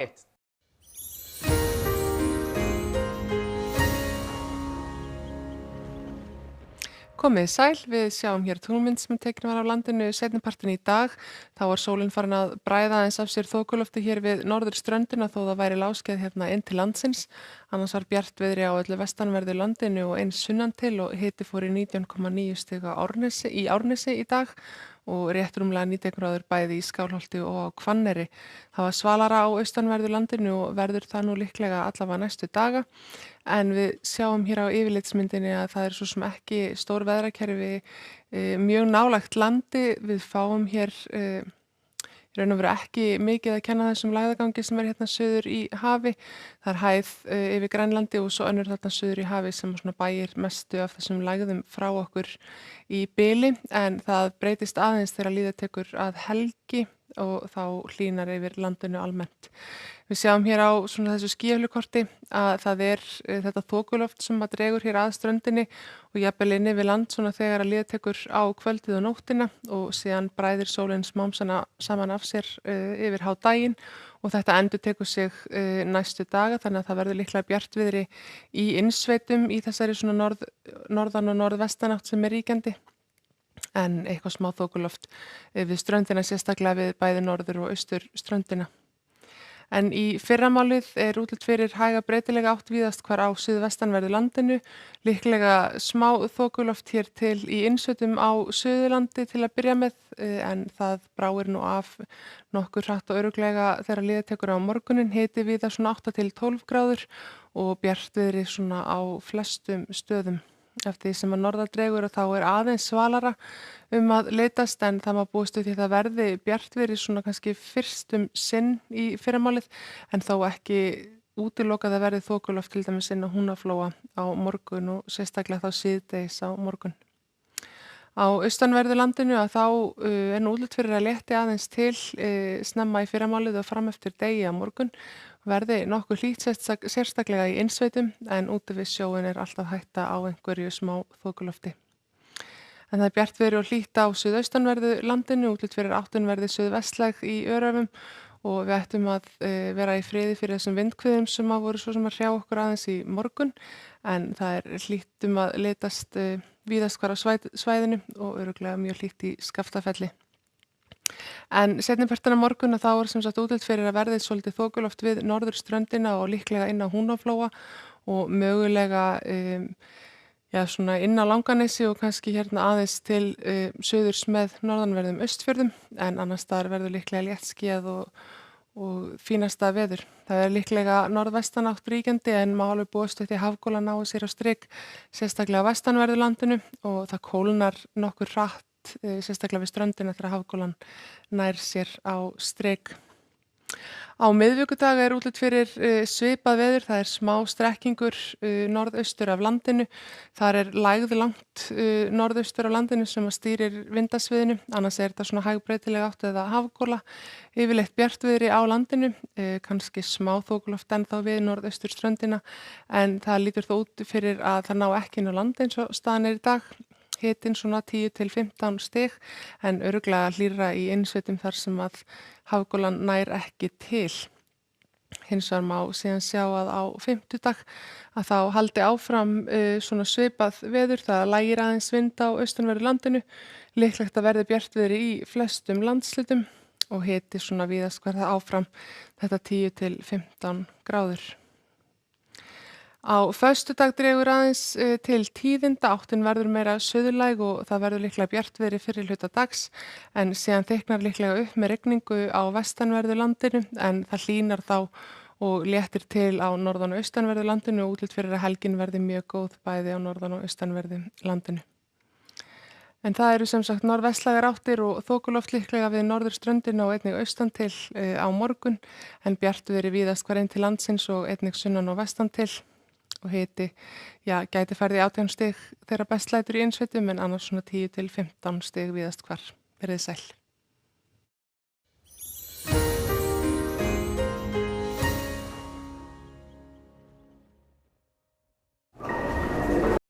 Eitt. Komið þið sæl, við sjáum hér tunglmynd sem er tekin var af landinu seinni partinn í dag. Þá var sólin farin að bræða aðeins af sér þokulofti hér við norður ströndina þó það væri láskeið hérna inn til landsins. Annars var bjart viðri á öllu vestanverðu landinu og eins sunnan til og hiti fór í 19,9 stig í Árnesi í dag og rétt rúmlega 19 gráður bæði í Skálholti og á Hvanneyri. Það var svalara á austanverðu landinu og verður það nú líklega allavega næstu daga. En við sjáum hér á yfirlitsmyndinni að það er svo sem ekki stór veðrakerfi mjög nálægt landi. Við fáum hér í raun og veru ekki mikið að kenna þessum lægðagangi sem er hérna suður í hafi. Það er hæð yfir Grænlandi og svo önnur þarna suður í hafi sem svona bæir mestu af þessum lægðum frá okkur í bili. En það breytist aðeins þegar líða tekur að helgi og þá hlýnar yfir landinu almennt. Við sjáum hér á svona þessu skýjahlukorti að það er þetta þokuloft sem að dregur hér að ströndinni og jafnvel inn yfir land svona þegar að líða tekur á kvöldið og nóttina og síðan bræðir sólin smám saman af sér yfir hádaginn og þetta endurtekur sig næstu daga þannig að það verður líklega bjartviðri í innsveitum í þessari svona norðan og norðvestanátt sem er ríkjandi. En eitthvað smá þokuloft við ströndina sérstaklega við bæði norður og austur ströndina. En í fyrramálið er útlit fyrir hæga breytilega átt víðast hvar á suðvestanverðu landinu, líklega smá þokuloft hér til í innsveitum á Suðurlandi til að byrja með en það bráir nú af nokkur hratt og örugglega þegar líða tekur á morgunin, hiti víða svona 8 til 12 gráður og bjartviðri svona á flestum stöðum. Eftir því sem að norðar dregur og þá er aðeins svalara að leitast en það má búast við því að það verði bjartviðri svona kannski fyrst sinn í fyrramálið en þó ekki útilokað að verði þokuloft til dæmis inn á Húnaflóa á morgun og sérstaklega þá síðdegis á morgun. Á austanverðu landinu að þá er nú útlit fyrir að létti aðeins til snemma í fyrramálið og fram eftir degi á morgun. Verði nokkuð hlýtt sérstaklega í innsveitum en úti við sjóin er alltaf hætta á einhverju smá þokulofti. En það er bjartviðri og hlýtt á suðaustanverðu landinu, útlit fyrir áttunverði suðvestlæg í Öræfum og við ættum að vera í friði fyrir þessum vindhviðum sem að voru svo sem að hrjá okkur aðeins í morgun en það er hlýtt að litast víðast hvar á svæðinu og örugglega mjög hlýtt í Skaftafelli. En seinni partinn á morgun þá er sem sagt útlit fyrir að verði svolítið þokuloft við norðurströndina og líklega inn á Húnaflóa og mögulega svona inn á Langanesi og kannski hérna aðeins til suðurs með norðanverðum Austfjörðum en annars staðar verður líklega léttskýjað og fínasta veður. Það er líklega norðvestanátt ríkjandi en má alveg búast við því að hafgolan nái sér á strik sérstaklega á vestanverðu landinu og það kólnar nokkur hratt sérstaklega við ströndina þegar hafgolan nær sér á strik. Á miðvikudag er útlit fyrir svipað veður, það er smá strekkingur norðaustur af landinu. Þar er lægð langt norðaustur af landinu sem að stýrir vindasviðinu, annars er þetta svona hægbreytileg átt eða hafgola. Yfirleitt bjartviðri á landinu, kannski smá þokuloft ennþá við norðaustur ströndina en það lítur þó út fyrir að það ná ekki inn á land eins og staðan er í dag. Hitinn svona 10 til 15 stig en örugglega hlýrra í innsveitum þar sem að hafgolan nær ekki til. Hins vegar má síðan sjá að á fimmtudag að þá haldi áfram svona svipað veður, það lægir aðeins vind á austanverðu landinu, líklegt að verði bjartviðri í flestum landshlutum og hiti svona víðast hvar það áfram þetta 10 til 15 gráður. Á föstudag dregur aðeins til tíðinda, áttin verður meira suðlæg og það verður líklega bjartviðri fyrri hluta dags en síðan þykknar líklega upp með rigningu á vestanverðu landinu en það hlýnar þá og léttir til á norðan og austanverðu landinu og útlit fyrir að helgin verði mjög góð bæði á norðan og austanverðu landinu. En það eru sem sagt norðvestlægar áttir og þokuloft líklega við norðurströndina og einnig austan til á morgun en bjartviðri víðast hvar inn til landsins og einnig sunnan og vestan til. Og hiti, gæti farið í 18 stig þegar best lætur í innsveitum en annars svona 10 til 15 stig víðast hvar. Verið sæl.